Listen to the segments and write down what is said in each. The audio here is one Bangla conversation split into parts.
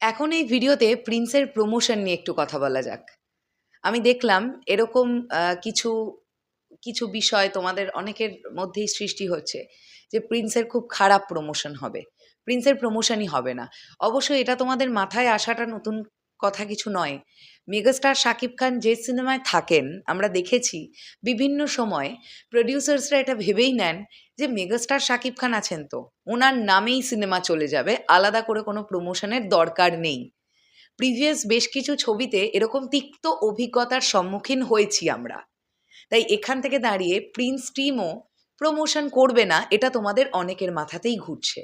এখন এই ভিডিওতে প্রিন্সের প্রমোশন নিয়ে একটু কথা বলা যাক। আমি দেখলাম এরকম কিছু কিছু বিষয় তোমাদের অনেকের মধ্যেই সৃষ্টি হচ্ছে যে প্রিন্সের খুব খারাপ প্রমোশন হবে। প্রিন্সের প্রমোশনই হবে না। অবশ্যই এটা তোমাদের মাথায় আসাটা নতুন কথা কিছু নয়। মেগাস্টার শাকিব খান যে সিনেমায় থাকেন আমরা দেখেছি বিভিন্ন সময় প্রডিউসার্সরা এটা ভেবেই নেন যে মেগাস্টার শাকিব খান আছেন তো ওনার নামেই সিনেমা চলে যাবে, আলাদা করে কোনো প্রমোশনের দরকার নেই। প্রিভিয়াস বেশ কিছু ছবিতে এরকম তিক্ত অভিজ্ঞতার সম্মুখীন হয়েছি আমরা। তাই এখান থেকে দাঁড়িয়ে প্রিন্স টিমও প্রমোশন করবে না, এটা তোমাদের অনেকের মাথাতেই ঘুরছে।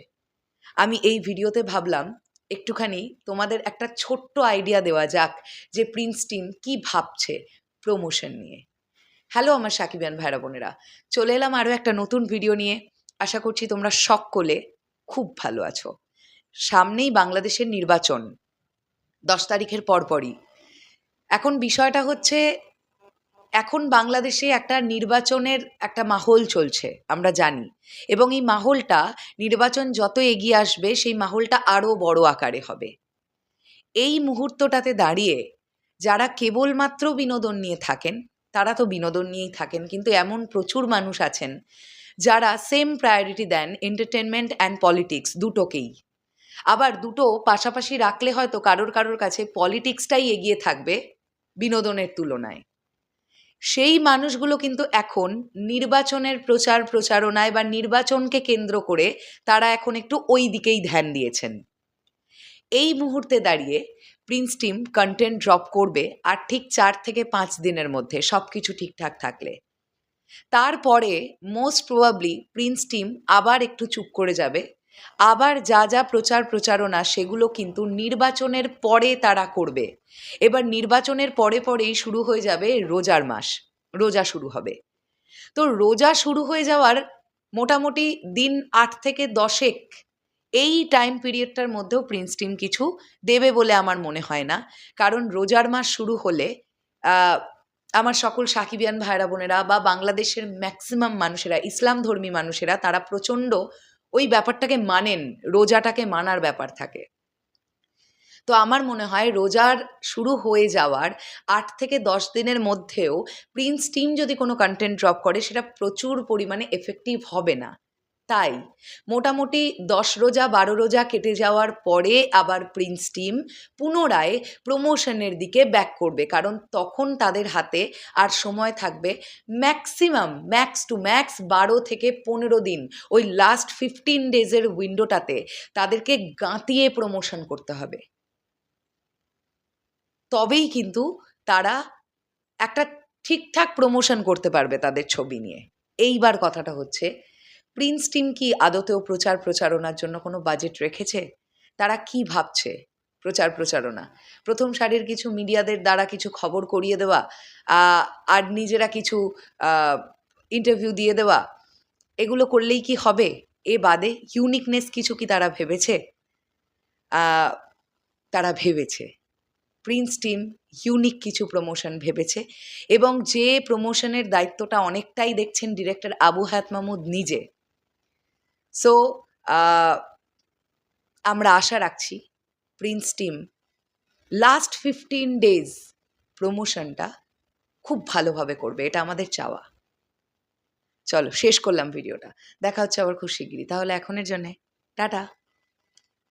আমি এই ভিডিওতে ভাবলাম একটুখানি তোমাদের একটা ছোট্ট আইডিয়া দেওয়া যাক যে প্রিন্স টিম কি ভাবছে প্রমোশন নিয়ে। হ্যালো আমার সাকিবিয়ান ভাইরা বোনেরা, চলে এলাম আরও একটা নতুন ভিডিও নিয়ে। আশা করছি তোমরা সকলে খুব ভালো আছো। সামনেই বাংলাদেশের নির্বাচন, 10 তারিখের পরপরই। এখন বিষয়টা হচ্ছে, এখন বাংলাদেশে একটা নির্বাচনের একটা মাহল চলছে আমরা জানি, এবং এই মাহলটা নির্বাচন যত এগিয়ে আসবে সেই মাহলটা আরও বড় আকারে হবে। এই মুহূর্তটাতে দাঁড়িয়ে যারা কেবলমাত্র বিনোদন নিয়ে থাকেন তারা তো বিনোদন নিয়েই থাকেন, কিন্তু এমন প্রচুর মানুষ আছেন যারা সেম প্রায়োরিটি দেন এন্টারটেনমেন্ট অ্যান্ড পলিটিক্স দুটোকেই। আবার দুটো পাশাপাশি রাখলে হয়তো কারোর কারোর কাছে পলিটিক্সটাই এগিয়ে থাকবে বিনোদনের তুলনায়। সেই মানুষগুলো কিন্তু এখন নির্বাচনের প্রচার প্রচারণায় বা নির্বাচনকে কেন্দ্র করে তারা এখন একটু ওই দিকেই ধ্যান দিয়েছেন। এই মুহূর্তে দাঁড়িয়ে প্রিন্স টিম কন্টেন্ট ড্রপ করবে আর ঠিক 4 থেকে 5 দিনের মধ্যে সব কিছু ঠিকঠাক থাকলে। তারপরে মোস্ট প্রবাবলি প্রিন্স টিম আবার একটু চুপ করে যাবে। আবার যা যা প্রচার প্রচারণা সেগুলো কিন্তু নির্বাচনের পরে তারা করবে। এবার নির্বাচনের পরে পরেই শুরু হয়ে যাবে রোজার মাস, রোজা শুরু হবে। তো রোজা শুরু হয়ে যাওয়ার মোটামুটি দিন 8 থেকে 10 এই টাইম পিরিয়ডটার মধ্যেও প্রিন্স টিম কিছু দেবে বলে আমার মনে হয় না। কারণ রোজার মাস শুরু হলে আমার সকল সাকিবিয়ান ভাইরা বোনেরা বা বাংলাদেশের ম্যাক্সিমাম মানুষেরা, ইসলাম ধর্মী মানুষেরা, তারা প্রচণ্ড ওই ব্যাপারটাকে মানেন, রোজাটাকে মানার ব্যাপার থাকে। তো আমার মনে হয় রোজার শুরু হয়ে যাওয়ার 8 থেকে 10 দিনের মধ্যেও প্রিন্স টিম যদি কোনো কন্টেন্ট ড্রপ করে সেটা প্রচুর পরিমাণে এফেক্টিভ হবে না। তাই মোটামুটি 10 রোজা 12 রোজা কেটে যাওয়ার পরে আবার প্রিন্স টিম পুনরায় প্রমোশনের দিকে ব্যাক করবে, কারণ তখন তাদের হাতে আর সময় থাকবে ম্যাক্সিমাম ম্যাক্স টু ম্যাক্স 12 থেকে 15 দিন। ওই লাস্ট 15 ডেজের উইন্ডোটাতে তাদেরকে গাঁতিয়ে প্রমোশন করতে হবে, তবেই কিন্তু তারা একটা ঠিকঠাক প্রমোশন করতে পারবে তাদের ছবি নিয়ে। এইবার কথাটা হচ্ছে, প্রিন্স টিম কি আদতেও প্রচার প্রচারণার জন্য কোনো বাজেট রেখেছে? তারা কি ভাবছে প্রচার প্রচারণা? প্রথম সারির কিছু মিডিয়াদের দ্বারা কিছু খবর করিয়ে দেওয়া, আর নিজেরা কিছু ইন্টারভিউ দিয়ে দেওয়া, এগুলো করলেই কি হবে? এ বাদে ইউনিকনেস কিছু কি তারা ভেবেছে? তারা ভেবেছে, প্রিন্স টিম ইউনিক কিছু প্রমোশন ভেবেছে, এবং যে প্রমোশনের দায়িত্বটা অনেকটাই দেখছেন ডিরেক্টর আবু হায়াত মাহমুদ নিজে। সো আমরা আশা রাখছি প্রিন্স টিম লাস্ট 15 ডেজ প্রমোশনটা খুব ভালোভাবে করবে, এটা আমাদের চাওয়া। চলো শেষ করলাম ভিডিওটা, দেখা হচ্ছে আবার খুব শিগগিরই। তাহলে এখনের জন্যে টাটা।